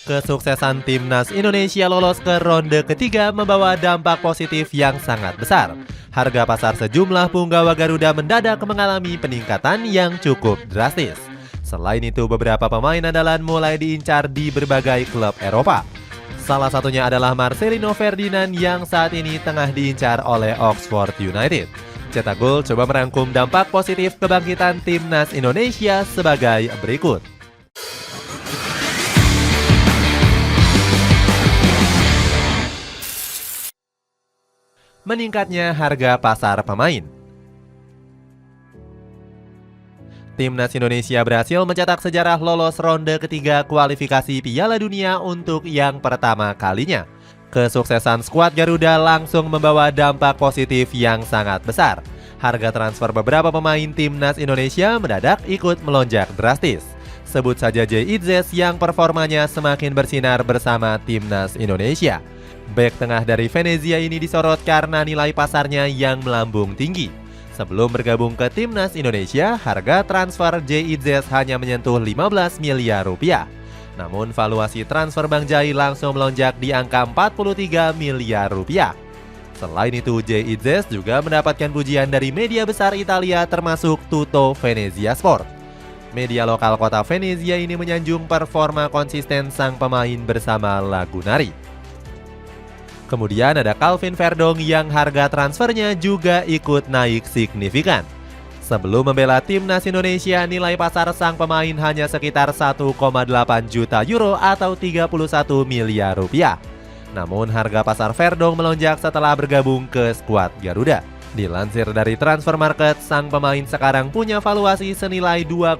Kesuksesan timnas Indonesia lolos ke ronde ketiga membawa dampak positif yang sangat besar. Harga pasar sejumlah punggawa Garuda mendadak mengalami peningkatan yang cukup drastis. Selain itu, beberapa pemain andalan mulai diincar di berbagai klub Eropa. Salah satunya adalah Marcelino Ferdinand yang saat ini tengah diincar oleh Oxford United. Cetak Gol coba merangkum dampak positif kebangkitan timnas Indonesia sebagai berikut. Meningkatnya harga pasar pemain. Timnas Indonesia berhasil mencetak sejarah lolos ronde ketiga kualifikasi Piala Dunia untuk yang pertama kalinya. Kesuksesan skuad Garuda langsung membawa dampak positif yang sangat besar. Harga transfer beberapa pemain timnas Indonesia mendadak ikut melonjak drastis. Sebut saja Jay Itzes yang performanya semakin bersinar bersama timnas Indonesia. Bek tengah dari Venezia ini disorot karena nilai pasarnya yang melambung tinggi. Sebelum bergabung ke timnas Indonesia, harga transfer Jay Itzes hanya menyentuh 15 miliar rupiah. Namun valuasi transfer Bang Jai langsung melonjak di angka 43 miliar rupiah. Selain itu, Jay Itzes juga mendapatkan pujian dari media besar Italia termasuk Tutto Venezia Sport. Media lokal kota Venezia ini menyanjung performa konsisten sang pemain bersama Lagunari. Kemudian ada Calvin Verdong yang harga transfernya juga ikut naik signifikan. Sebelum membela timnas Indonesia, nilai pasar sang pemain hanya sekitar 1,8 juta euro atau 31 miliar rupiah. Namun harga pasar Verdong melonjak setelah bergabung ke skuad Garuda. Dilansir dari Transfer Market, sang pemain sekarang punya valuasi senilai 2,5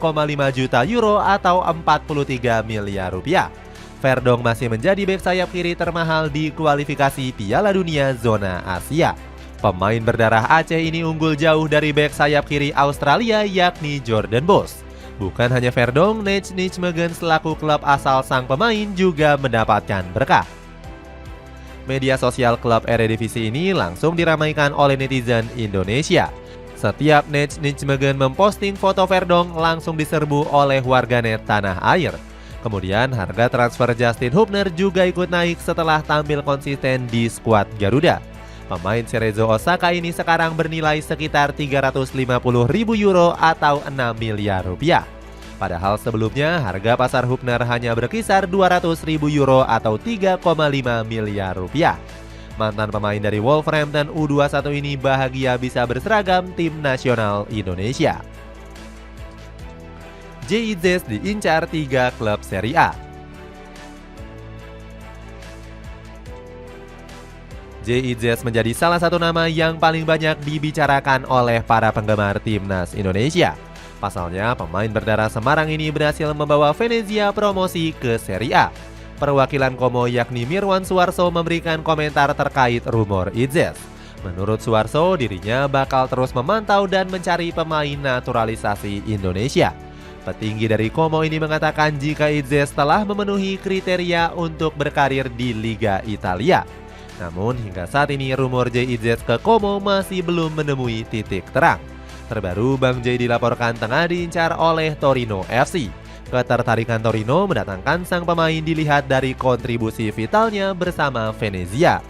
juta euro atau 43 miliar rupiah. Verdong masih menjadi bek sayap kiri termahal di kualifikasi Piala Dunia zona Asia. Pemain berdarah Aceh ini unggul jauh dari bek sayap kiri Australia yakni Jordan Bos. Bukan hanya Verdong, Nijmegen selaku klub asal sang pemain juga mendapatkan berkah. Media sosial klub Eredivisie ini langsung diramaikan oleh netizen Indonesia. Setiap Nijmegen memposting foto Verdong langsung diserbu oleh warganet tanah air. Kemudian harga transfer Justin Hubner juga ikut naik setelah tampil konsisten di skuad Garuda. Pemain Cerezo Osaka ini sekarang bernilai sekitar 350.000 euro atau 6 miliar rupiah. Padahal sebelumnya harga pasar Hubner hanya berkisar 200.000 euro atau 3,5 miliar rupiah. Mantan pemain dari Wolverhampton U21 ini bahagia bisa berseragam tim nasional Indonesia. Jay Itzes diincar 3 klub Serie A. Jay Itzes menjadi salah satu nama yang paling banyak dibicarakan oleh para penggemar timnas Indonesia. Pasalnya, pemain berdarah Semarang ini berhasil membawa Venezia promosi ke Serie A. Perwakilan Como yakni Mirwan Suarso memberikan komentar terkait rumor Itzes. Menurut Suarso, dirinya bakal terus memantau dan mencari pemain naturalisasi Indonesia. Petinggi dari Como ini mengatakan jika Itzes telah memenuhi kriteria untuk berkarir di Liga Italia. Namun hingga saat ini rumor Jay Itzes ke Como masih belum menemui titik terang. Terbaru Bang Jay dilaporkan tengah diincar oleh Torino FC. Ketertarikan Torino mendatangkan sang pemain dilihat dari kontribusi vitalnya bersama Venezia.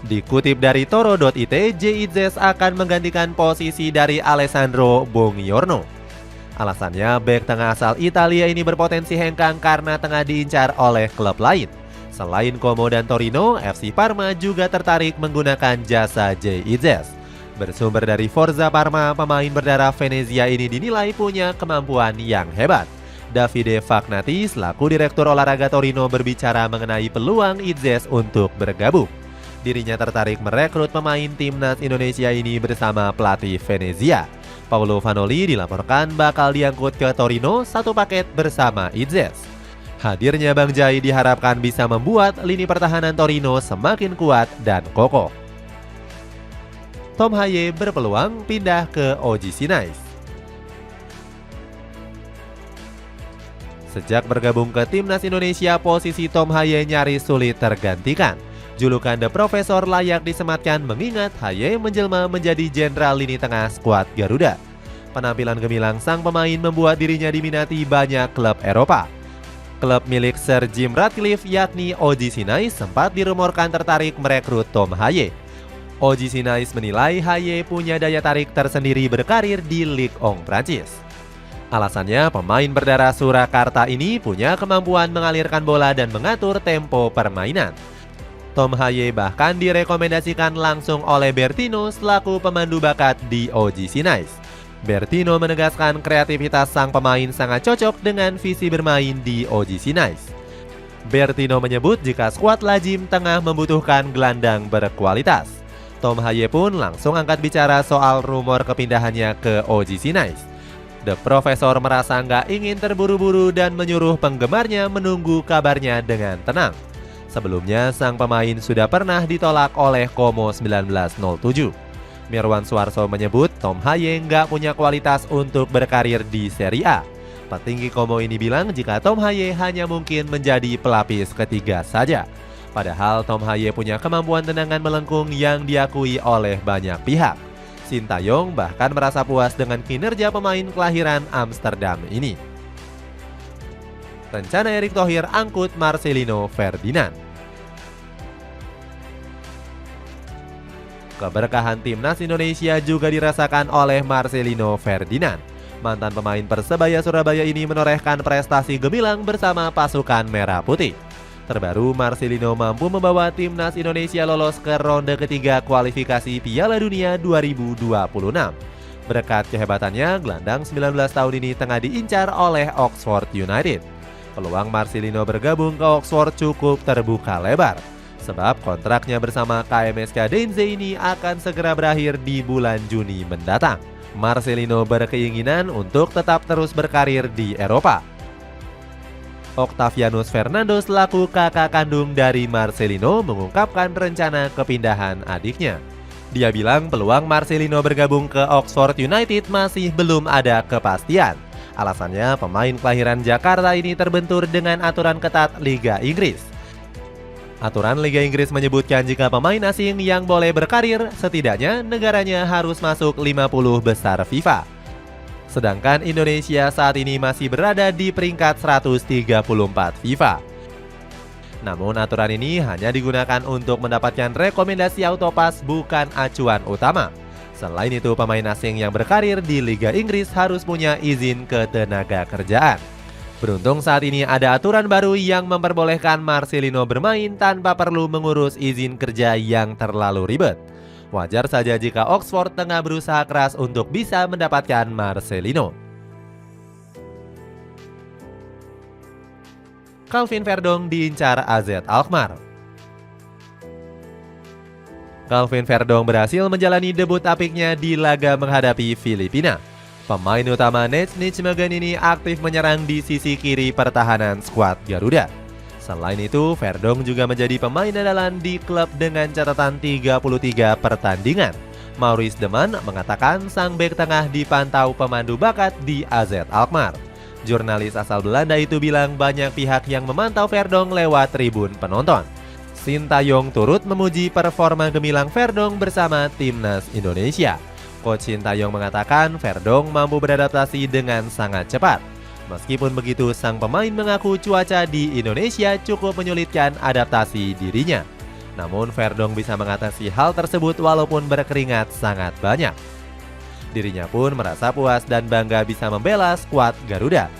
Dikutip dari Toro.it, Jay Itzes akan menggantikan posisi dari Alessandro Bonggiorno. Alasannya, bek tengah asal Italia ini berpotensi hengkang karena tengah diincar oleh klub lain. Selain Como dan Torino, FC Parma juga tertarik menggunakan jasa Jay Itzes. Bersumber dari Forza Parma, pemain berdarah Venezia ini dinilai punya kemampuan yang hebat. Davide Fagnati selaku direktur olahraga Torino berbicara mengenai peluang Itzes untuk bergabung. Dirinya tertarik merekrut pemain timnas Indonesia ini bersama pelatih Venezia. Paulo Vanoli dilaporkan bakal diangkut ke Torino satu paket bersama Itzes. Hadirnya Bang Jai diharapkan bisa membuat lini pertahanan Torino semakin kuat dan kokoh. Tom Haye berpeluang pindah ke OGC Nice. Sejak bergabung ke timnas Indonesia, posisi Tom Haye nyaris sulit tergantikan. Julukan The Professor layak disematkan mengingat Haye menjelma menjadi jenderal lini tengah skuad Garuda. Penampilan gemilang sang pemain membuat dirinya diminati banyak klub Eropa. Klub milik Sir Jim Ratcliffe yakni OGC Nice sempat dirumorkan tertarik merekrut Tom Haye. OGC Nice menilai Haye punya daya tarik tersendiri berkarir di Ligue 1 Prancis. Alasannya, pemain berdarah Surakarta ini punya kemampuan mengalirkan bola dan mengatur tempo permainan. Tom Haye bahkan direkomendasikan langsung oleh Bertino selaku pemandu bakat di OGC Nice. Bertino menegaskan kreativitas sang pemain sangat cocok dengan visi bermain di OGC Nice. Bertino menyebut jika skuad Lajim tengah membutuhkan gelandang berkualitas. Tom Haye pun langsung angkat bicara soal rumor kepindahannya ke OGC Nice. The Professor merasa nggak ingin terburu-buru dan menyuruh penggemarnya menunggu kabarnya dengan tenang. Sebelumnya, sang pemain sudah pernah ditolak oleh Como 1907. Mirwan Suarso menyebut Tom Haye nggak punya kualitas untuk berkarir di Serie A. Petinggi Como ini bilang jika Tom Haye hanya mungkin menjadi pelapis ketiga saja. Padahal Tom Haye punya kemampuan tendangan melengkung yang diakui oleh banyak pihak. Sintayong bahkan merasa puas dengan kinerja pemain kelahiran Amsterdam ini. Rencana Erick Thohir angkut Marcelino Ferdinand. Keberkahan timnas Indonesia juga dirasakan oleh Marcelino Ferdinand. Mantan pemain Persebaya Surabaya ini menorehkan prestasi gemilang bersama pasukan Merah Putih. Terbaru, Marcelino mampu membawa timnas Indonesia lolos ke ronde ketiga kualifikasi Piala Dunia 2026. Berkat kehebatannya, gelandang 19 tahun ini tengah diincar oleh Oxford United. Peluang Marcelino bergabung ke Oxford cukup terbuka lebar, sebab kontraknya bersama KMSK Denze ini akan segera berakhir di bulan Juni mendatang. Marcelino berkeinginan untuk tetap terus berkarir di Eropa. Octavianus Fernando selaku kakak kandung dari Marcelino mengungkapkan rencana kepindahan adiknya. Dia bilang peluang Marcelino bergabung ke Oxford United masih belum ada kepastian. Alasannya, pemain kelahiran Jakarta ini terbentur dengan aturan ketat Liga Inggris. Aturan Liga Inggris menyebutkan jika pemain asing yang boleh berkarir, setidaknya negaranya harus masuk 50 besar FIFA. Sedangkan Indonesia saat ini masih berada di peringkat 134 FIFA. Namun aturan ini hanya digunakan untuk mendapatkan rekomendasi autopas, bukan acuan utama. Selain itu, pemain asing yang berkarir di Liga Inggris harus punya izin ketenagakerjaan. Beruntung saat ini ada aturan baru yang memperbolehkan Marcelino bermain tanpa perlu mengurus izin kerja yang terlalu ribet. Wajar saja jika Oxford tengah berusaha keras untuk bisa mendapatkan Marcelino. Calvin Verdong diincar AZ Alkmaar. Calvin Verdong berhasil menjalani debut apiknya di laga menghadapi Filipina. Pemain utama Neitz Megan ini aktif menyerang di sisi kiri pertahanan skuad Garuda. Selain itu, Verdong juga menjadi pemain andalan di klub dengan catatan 33 pertandingan. Maurice Deman mengatakan sang bek tengah dipantau pemandu bakat di AZ Alkmaar. Jurnalis asal Belanda itu bilang banyak pihak yang memantau Verdong lewat tribun penonton. Sintayong turut memuji performa gemilang Verdong bersama timnas Indonesia. Coach Sintayong mengatakan Verdong mampu beradaptasi dengan sangat cepat. Meskipun begitu, sang pemain mengaku cuaca di Indonesia cukup menyulitkan adaptasi dirinya. Namun Verdong bisa mengatasi hal tersebut walaupun berkeringat sangat banyak. Dirinya pun merasa puas dan bangga bisa membela skuad Garuda.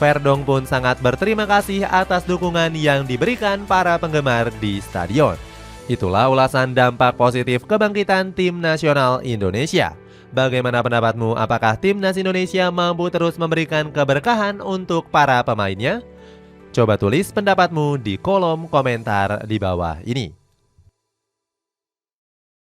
Verdong pun sangat berterima kasih atas dukungan yang diberikan para penggemar di stadion. Itulah ulasan dampak positif kebangkitan tim nasional Indonesia. Bagaimana pendapatmu? Apakah timnas Indonesia mampu terus memberikan keberkahan untuk para pemainnya? Coba tulis pendapatmu di kolom komentar di bawah ini.